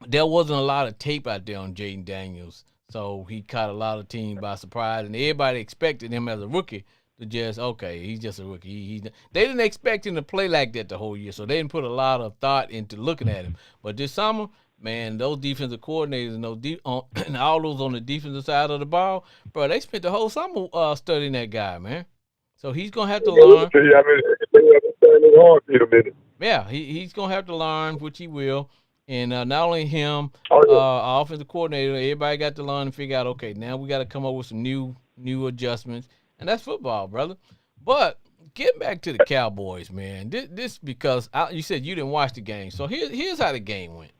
there wasn't a lot of tape out there on Jaden Daniels, so he caught a lot of teams by surprise, and everybody expected him as a rookie to just okay, he's just a rookie. They didn't expect him to play like that the whole year, so they didn't put a lot of thought into looking at him. But this summer, man, those defensive coordinators and and all those on the defensive side of the ball, bro, they spent the whole summer studying that guy, man. So he's gonna have to learn. See, I mean, it's hard in a minute. Yeah, he's gonna have to learn, which he will. And not only him, Oh, yeah. our offensive coordinator, everybody got to learn and figure out. Okay, now we got to come up with some new adjustments, and that's football, brother. But getting back to the Cowboys, man, this because you said you didn't watch the game, so here's how the game went.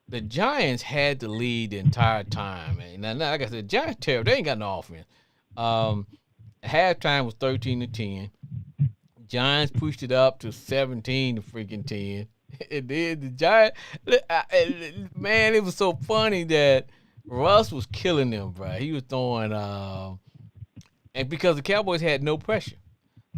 The Giants had the lead the entire time, and now, like I said, the Giants terrible. They ain't got no offense. Um, Halftime was 13-10. Giants pushed it up to 17 to freaking 10. And then the Giants, man, it was so funny that Russ was killing them, bro. He was throwing, and because the Cowboys had no pressure.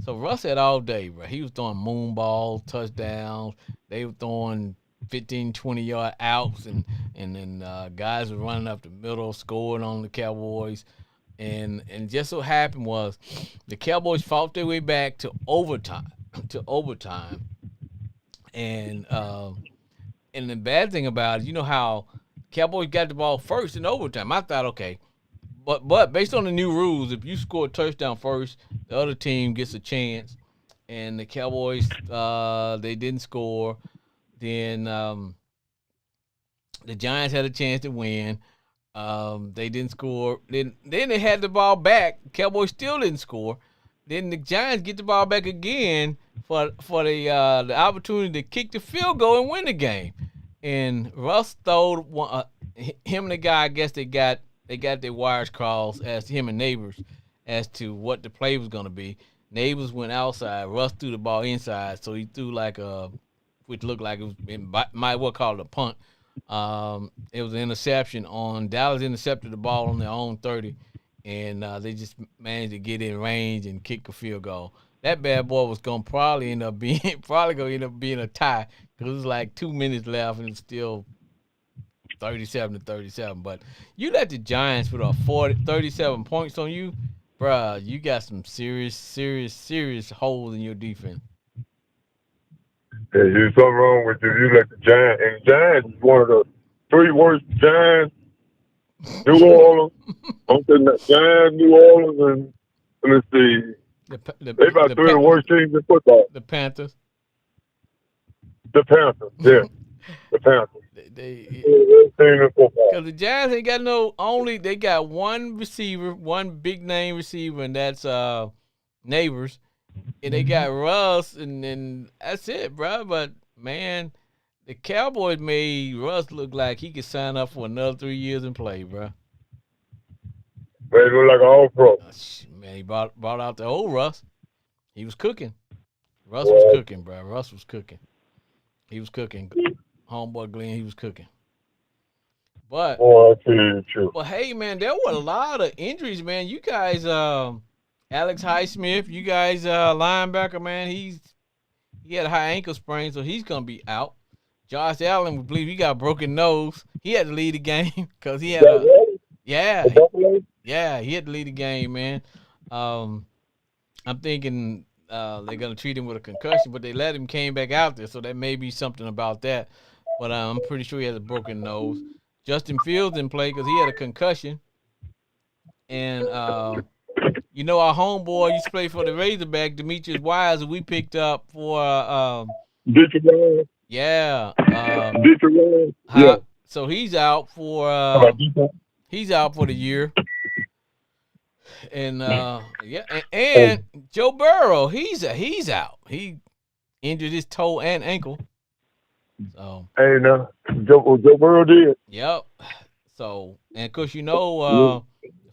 So Russ had all day, bro. He was throwing moon balls, touchdowns. They were throwing 15, 20-yard outs, and then guys were running up the middle, scoring on the Cowboys. And just so happened was the Cowboys fought their way back to overtime, and the bad thing about it, you know how Cowboys got the ball first in overtime. I thought, okay, but based on the new rules, if you score a touchdown first, the other team gets a chance. And the Cowboys, they didn't score. Then the Giants had a chance to win. They didn't score. Then they had the ball back. Cowboys still didn't score. Then the Giants get the ball back again for the opportunity to kick the field goal and win the game. And Russ stole one, him and the guy. I guess they got their wires crossed as to him and Neighbors as to what the play was gonna be. Neighbors went outside. Russ threw the ball inside, so he threw like which looked like it was might well call it a punt. It was an interception on Dallas. Intercepted the ball on their own 30, and they just managed to get in range and kick a field goal. That bad boy was gonna probably end up being a tie because it was like 2 minutes left and it's still 37-37. But you let the Giants put up 37 points on you, bruh. You got some serious holes in your defense. Yeah, there's something wrong with you. You let the Giants, and the Giants is one of the 3 worst Giants. New Orleans, I'm saying that Giants, New Orleans, and let's see, they about 3 of the worst teams in football. The Panthers. The Panthers, yeah, the Panthers. Because the Giants ain't got they got one receiver, one big name receiver, and that's Neighbors. And they got Russ, and that's it, bro. But, man, the Cowboys made Russ look like he could sign up for another 3 years and play, bro. Man, he look like an all-pro. Man, he brought out the old Russ. He was cooking. Russ was cooking, bro. Russ was cooking. He was cooking. Homeboy Glenn, he was cooking. But, hey, man, there were a lot of injuries, man. You guys, Alex Highsmith, you guys, linebacker, man, he had a high ankle sprain, so he's gonna be out. Josh Allen, we believe he got a broken nose. He had to lead the game because he had he had to lead the game, man. I'm thinking they're gonna treat him with a concussion, but they let him came back out there, so that may be something about that. But I'm pretty sure he has a broken nose. Justin Fields didn't play because he had a concussion, and you know, our homeboy used to play for the Razorback, Demetrius Wise, who we picked up for yeah. So he's out for the year. And and Joe Burrow, he's out. He injured his toe and ankle. So hey, no, Joe Burrow did. Yep. So, and of course,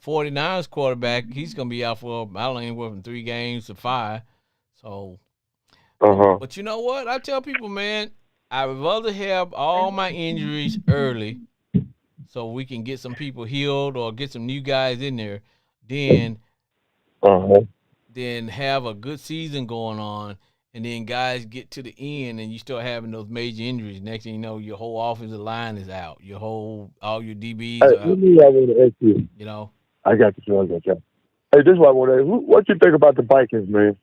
49ers quarterback, he's going to be out for, I don't know, anywhere from 3 games to 5. So, but you know what? I tell people, man, I would rather have all my injuries early so we can get some people healed or get some new guys in there than have a good season going on and then guys get to the end and you start having those major injuries. Next thing you know, your whole offensive line is out. All your DBs are out. I want to ask you. I got you. Hey, this is what I want to ask. What you think about the Vikings, man?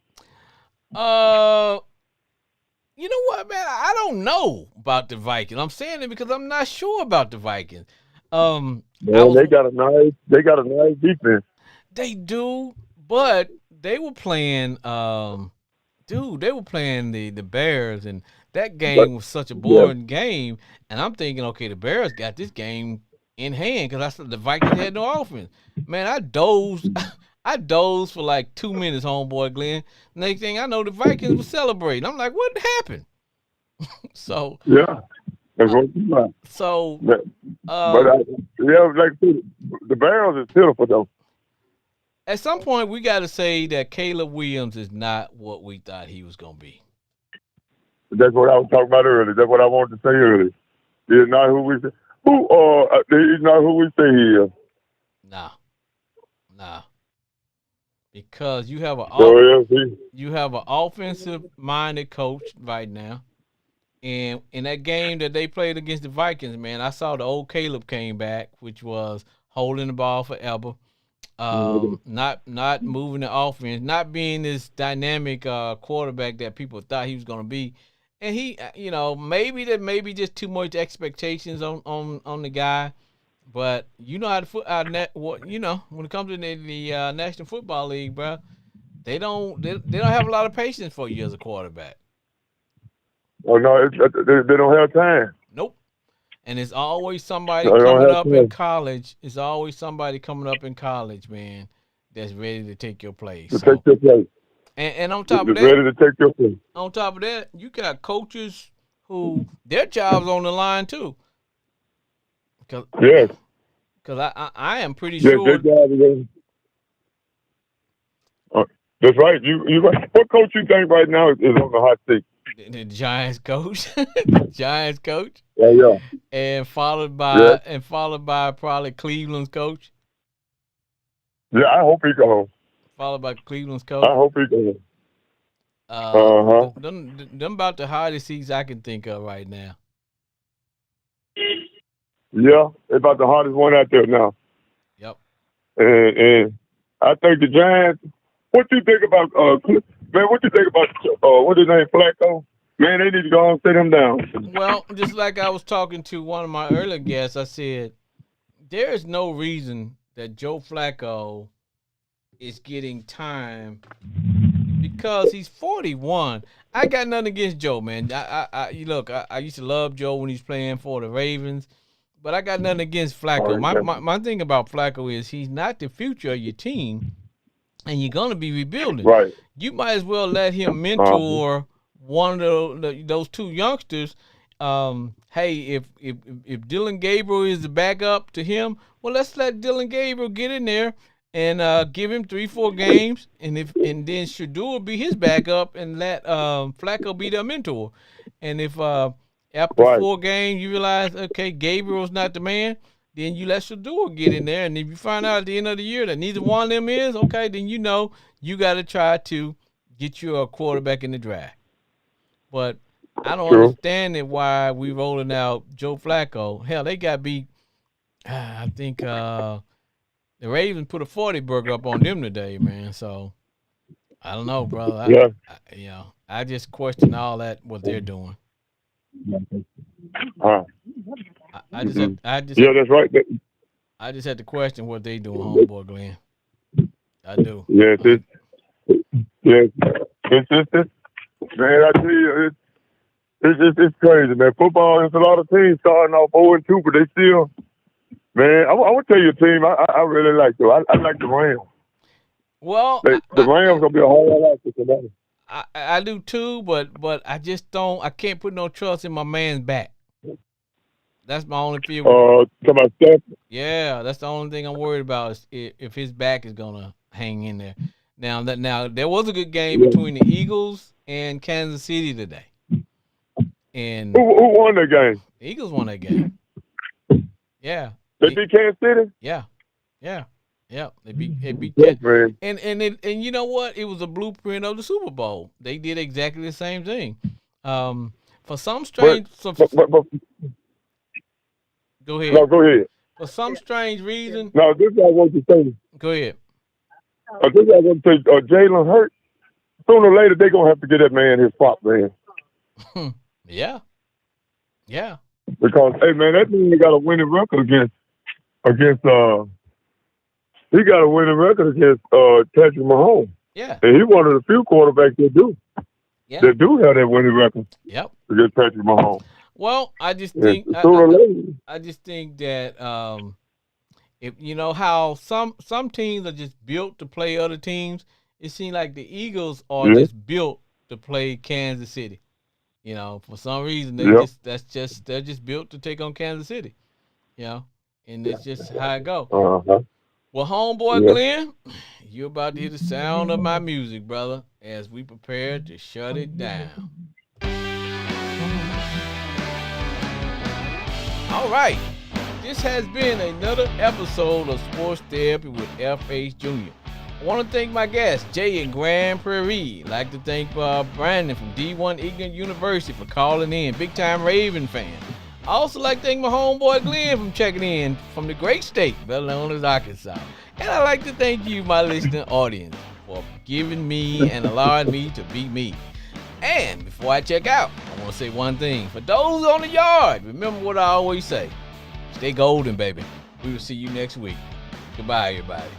You know what, man? I don't know about the Vikings. I'm saying it because I'm not sure about the Vikings. They got a nice defense. They do, but they were playing the Bears, and that game was such a boring game. And I'm thinking, okay, the Bears got this game in hand because I said the Vikings had no offense. Man, I dozed for like 2 minutes, homeboy Glenn. Next thing I know, the Vikings were celebrating. I'm like, what happened? So yeah, that's what you like. So, like the Bears is pitiful though. At some point, we got to say that Caleb Williams is not what we thought he was going to be. That's what I was talking about earlier. That's what I wanted to say earlier. He's not who we say. He's not who we say he is. Nah. Because you have an offensive-minded coach right now. And in that game that they played against the Vikings, man, I saw the old Caleb came back, which was holding the ball forever. Not moving the offense, not being this dynamic quarterback that people thought he was going to be. and he, maybe there may be just too much expectations on the guy. But you know how the when it comes to the National Football League, bro, they don't have a lot of patience for you as a quarterback. Oh no, they don't have time. Nope. And it's always somebody No, they don't coming have up in time college. It's always somebody coming up in college, man, that's ready to take your place. to So, take your place. and on top of They're that, ready to take your place. you got coaches who their job's on the line too. Cause, Yes, 'cause I am pretty yes, their sure job is on. Uh, that's right. You right. What coach you think right now is on the hot seat? the Giants coach, the Giants coach, Yeah, yeah, and yeah, followed by probably Cleveland's coach, yeah. I hope he goes. followed by Cleveland's I coach. hope he goes. Uh, Uh huh. them about the hottest seats I can think of right now. Yeah, it's about the hottest one out there now. Yep. And I think the Giants. What you think about man? What you think about what his name Flacco? Man, they need to go and sit him down. Well, just like I was talking to one of my earlier guests, I said there is no reason that Joe Flacco is getting time because he's 41. I got nothing against Joe, man. I used to love Joe when he's playing for the Ravens, but I got nothing against Flacco. My thing about Flacco is he's not the future of your team, and you're gonna be rebuilding. Right. You might as well let him Uh-huh. mentor one of those two youngsters. Hey, if Dylan Gabriel is the backup to him, well, let's let Dylan Gabriel get in there and give him 3-4 games, and then Shador be his backup, and let Flacco be their mentor. And if after Right. 4 games you realize, okay, Gabriel's not the man, then you let Shador get in there. And if you find out at the end of the year that neither one of them is, okay, then you got to try to get you a quarterback in the draft. But I don't True. understand it why we rolling out Joe Flacco. Hell, they got beat. I think the Ravens put a 40 burger up on them today, man. So I don't know, brother. Yeah. I just question all that what they're doing. Uh, I just yeah, that's right. I just had to question what they doing, homeboy Glenn. I do. Yes, it's man. I tell you, it's crazy, man. Football. There's a lot of teams starting off 0-2, but they still, man. I want to tell you a team I really like though. I like the Rams. Well, The Rams gonna be a whole lot for somebody. I do too, but I just don't. I can't put no trust in my man's back. That's my only fear. Talk about stuff. Yeah, that's the only thing I'm worried about is if his back is gonna hang in there. Now there was a good game between the Eagles and Kansas City today, and Who won that game? the Eagles won that game. Yeah, They beat Kansas City. yeah. They beat Yes, man. and you know what? It was a blueprint of the Super Bowl. They did exactly the same thing. For some strange, But go ahead. no, go ahead. For some strange reason, No, this is what I want to say. go ahead. This is what I want to say. Jalen Hurts. Sooner or later, they're gonna have to get that man his pop, man. Yeah. Because hey, man, that man got a winning record against. He got a winning record against Patrick Mahomes, Yeah. and he's one of the few quarterbacks that do Yeah. have that winning record Yep. against Patrick Mahomes. Well, I just And think sooner or later, I just think that if you know how some teams are just built to play other teams, it seems like the Eagles are Yeah. just built to play Kansas City. You know, for some reason Yep. they're just built to take on Kansas City. You know, and it's just how it go. Well, homeboy Yeah. Glenn, you're about to hear the sound of my music, brother, as we prepare to shut it down. All right. This has been another episode of Sports Therapy with F.H. Jr. I want to thank my guests, Jay in Grand Prairie. I'd like to thank Brandon from D1 Ignorant University for calling in. Big time Raven fan. I also like to thank my homeboy Glenn from checking in from the great state, better known as Arkansas. And I'd like to thank you, my listening audience, for giving me and allowing me to be me. And before I check out, I want to say one thing. For those on the yard, remember what I always say. Stay golden, baby. We will see you next week. Goodbye, everybody.